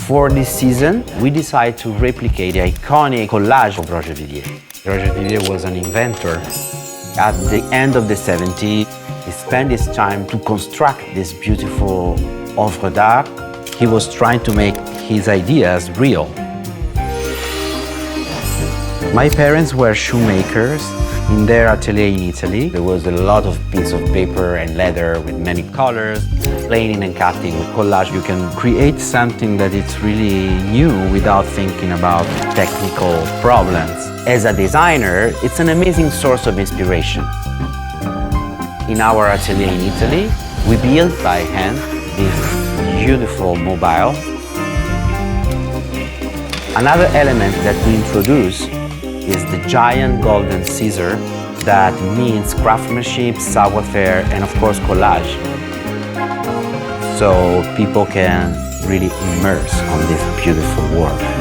For this season, we decided to replicate the iconic collage of Roger Vivier. Roger Vivier was an inventor. At the end of the 70s, he spent his time to construct this beautiful œuvre d'art. He was trying to make his ideas real. My parents were shoemakers. In their atelier in Italy, there was a lot of pieces of paper and leather with many colors. Planing and cutting with collage, you can create something that is really new without thinking about technical problems. As a designer, it's an amazing source of inspiration. In our atelier in Italy, we built by hand this beautiful mobile. Another element that we introduced is the giant golden scissor that means craftsmanship, savoir-faire, and of course collage. So people can really immerse on this beautiful work.